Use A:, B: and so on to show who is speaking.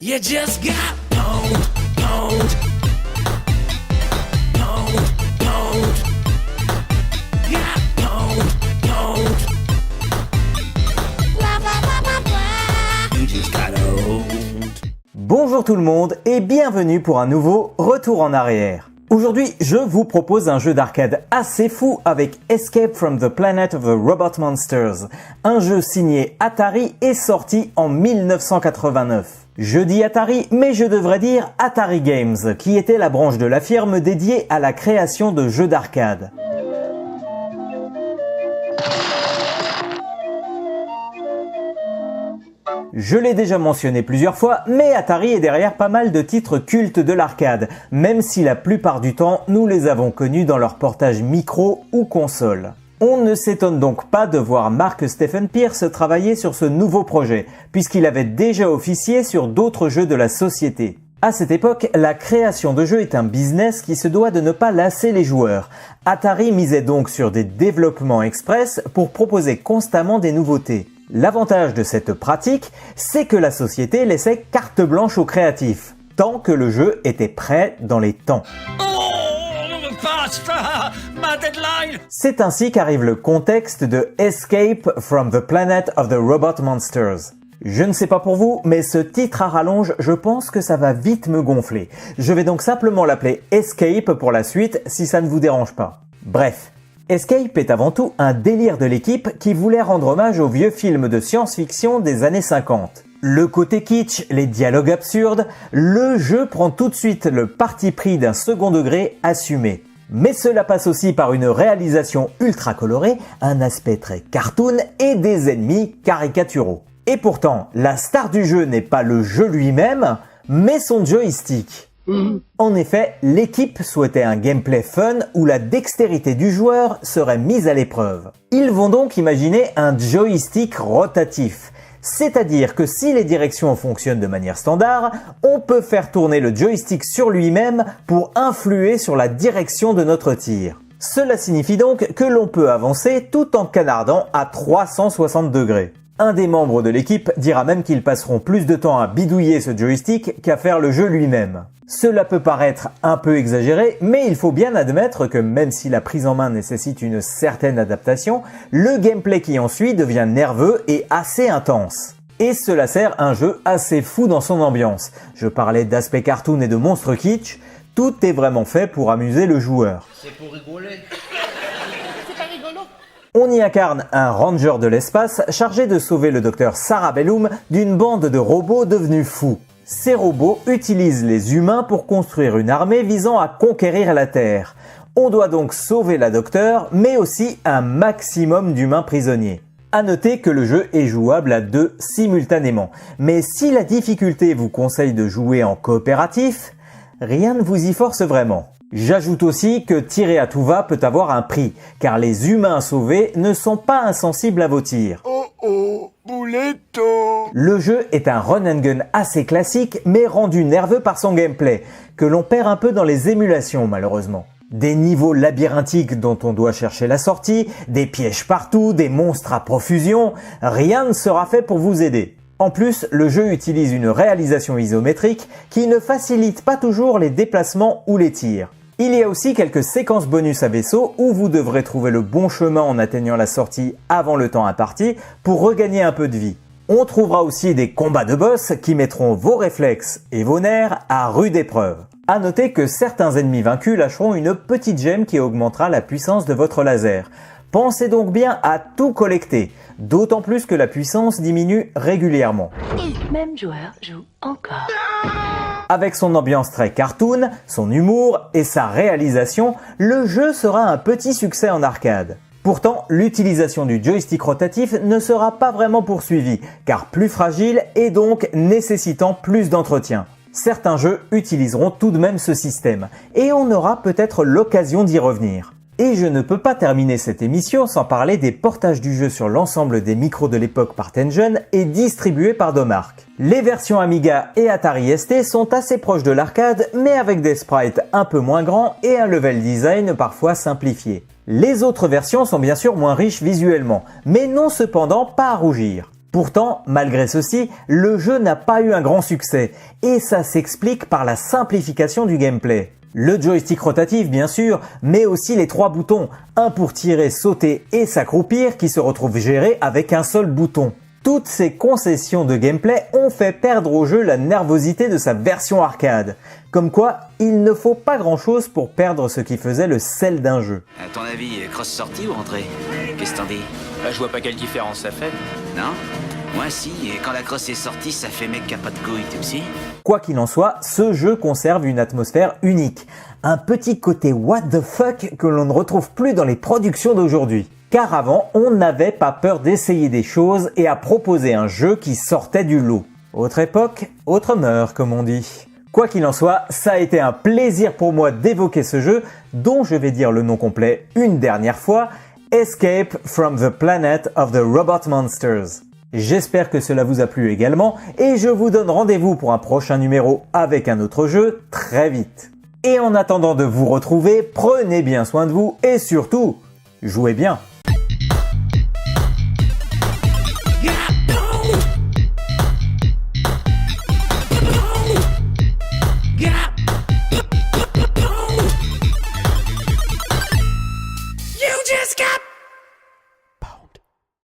A: You just got pwned, pwned, pwned, pwned. Got pwned, pwned. Blah, blah, blah, blah, blah. You just got owned.
B: Bonjour tout le monde et bienvenue pour un nouveau Retour en arrière. Aujourd'hui, je vous propose un jeu d'arcade assez fou avec Escape from the Planet of the Robot Monsters, un jeu signé Atari et sorti en 1989. Je dis Atari, mais je devrais dire Atari Games, qui était la branche de la firme dédiée à la création de jeux d'arcade. Je l'ai déjà mentionné plusieurs fois, mais Atari est derrière pas mal de titres cultes de l'arcade, même si la plupart du temps nous les avons connus dans leur portage micro ou console. On ne s'étonne donc pas de voir Mark Stephen Pierce travailler sur ce nouveau projet, puisqu'il avait déjà officié sur d'autres jeux de la société. À cette époque, la création de jeux est un business qui se doit de ne pas lasser les joueurs. Atari misait donc sur des développements express pour proposer constamment des nouveautés. L'avantage de cette pratique, c'est que la société laissait carte blanche aux créatifs, tant que le jeu était prêt dans les temps. C'est ainsi qu'arrive le contexte de Escape from the Planet of the Robot Monsters. Je ne sais pas pour vous, mais ce titre à rallonge, je pense que ça va vite me gonfler. Je vais donc simplement l'appeler Escape pour la suite, si ça ne vous dérange pas. Bref. Escape est avant tout un délire de l'équipe qui voulait rendre hommage aux vieux films de science-fiction des années 50. Le côté kitsch, les dialogues absurdes, le jeu prend tout de suite le parti pris d'un second degré assumé. Mais cela passe aussi par une réalisation ultra colorée, un aspect très cartoon et des ennemis caricaturaux. Et pourtant, la star du jeu n'est pas le jeu lui-même, mais son joystick. En effet, l'équipe souhaitait un gameplay fun où la dextérité du joueur serait mise à l'épreuve. Ils vont donc imaginer un joystick rotatif. C'est-à-dire que si les directions fonctionnent de manière standard, on peut faire tourner le joystick sur lui-même pour influer sur la direction de notre tir. Cela signifie donc que l'on peut avancer tout en canardant à 360 degrés. Un des membres de l'équipe dira même qu'ils passeront plus de temps à bidouiller ce joystick qu'à faire le jeu lui-même. Cela peut paraître un peu exagéré, mais il faut bien admettre que même si la prise en main nécessite une certaine adaptation, le gameplay qui en suit devient nerveux et assez intense. Et cela sert un jeu assez fou dans son ambiance. Je parlais d'aspect cartoon et de monstres kitsch, tout est vraiment fait pour amuser le joueur.
C: C'est pour rigoler.
B: On y incarne un ranger de l'espace chargé de sauver le docteur Sarabellum d'une bande de robots devenus fous. Ces robots utilisent les humains pour construire une armée visant à conquérir la Terre. On doit donc sauver la docteure, mais aussi un maximum d'humains prisonniers. À noter que le jeu est jouable à deux simultanément. Mais si la difficulté vous conseille de jouer en coopératif, rien ne vous y force vraiment. J'ajoute aussi que tirer à tout va peut avoir un prix, car les humains sauvés ne sont pas insensibles à vos tirs.
D: Oh oh, Bouletto!
B: Le jeu est un run and gun assez classique, mais rendu nerveux par son gameplay, que l'on perd un peu dans les émulations malheureusement. Des niveaux labyrinthiques dont on doit chercher la sortie, des pièges partout, des monstres à profusion, rien ne sera fait pour vous aider. En plus, le jeu utilise une réalisation isométrique qui ne facilite pas toujours les déplacements ou les tirs. Il y a aussi quelques séquences bonus à vaisseau où vous devrez trouver le bon chemin en atteignant la sortie avant le temps imparti pour regagner un peu de vie. On trouvera aussi des combats de boss qui mettront vos réflexes et vos nerfs à rude épreuve. À noter que certains ennemis vaincus lâcheront une petite gemme qui augmentera la puissance de votre laser. Pensez donc bien à tout collecter, d'autant plus que la puissance diminue régulièrement.
E: Même joueur joue encore.
B: Avec son ambiance très cartoon, son humour et sa réalisation, le jeu sera un petit succès en arcade. Pourtant, l'utilisation du joystick rotatif ne sera pas vraiment poursuivie, car plus fragile et donc nécessitant plus d'entretien. Certains jeux utiliseront tout de même ce système, et on aura peut-être l'occasion d'y revenir. Et je ne peux pas terminer cette émission sans parler des portages du jeu sur l'ensemble des micros de l'époque par Tengen et distribués par Domark. Les versions Amiga et Atari ST sont assez proches de l'arcade, mais avec des sprites un peu moins grands et un level design parfois simplifié. Les autres versions sont bien sûr moins riches visuellement, mais non cependant pas à rougir. Pourtant, malgré ceci, le jeu n'a pas eu un grand succès, et ça s'explique par la simplification du gameplay. Le joystick rotatif bien sûr, mais aussi les 3 boutons, un pour tirer, sauter et s'accroupir qui se retrouvent gérés avec un seul bouton. Toutes ces concessions de gameplay ont fait perdre au jeu la nervosité de sa version arcade. Comme quoi, il ne faut pas grand chose pour perdre ce qui faisait le sel d'un jeu.
A: À ton avis, cross sortie ou rentrée? Qu'est-ce que t'en dis?
C: Bah, je vois pas quelle différence ça fait.
A: Non? Moi si, et quand la crosse est sortie, ça fait mec qui a pas de couilles, toi aussi?
B: Quoi qu'il en soit, ce jeu conserve une atmosphère unique. Un petit côté what the fuck que l'on ne retrouve plus dans les productions d'aujourd'hui. Car avant, on n'avait pas peur d'essayer des choses et à proposer un jeu qui sortait du lot. Autre époque, autre mœurs, comme on dit. Quoi qu'il en soit, ça a été un plaisir pour moi d'évoquer ce jeu, dont je vais dire le nom complet une dernière fois, Escape from the Planet of the Robot Monsters. J'espère que cela vous a plu également, et je vous donne rendez-vous pour un prochain numéro avec un autre jeu très vite. Et en attendant de vous retrouver, prenez bien soin de vous et surtout, jouez bien.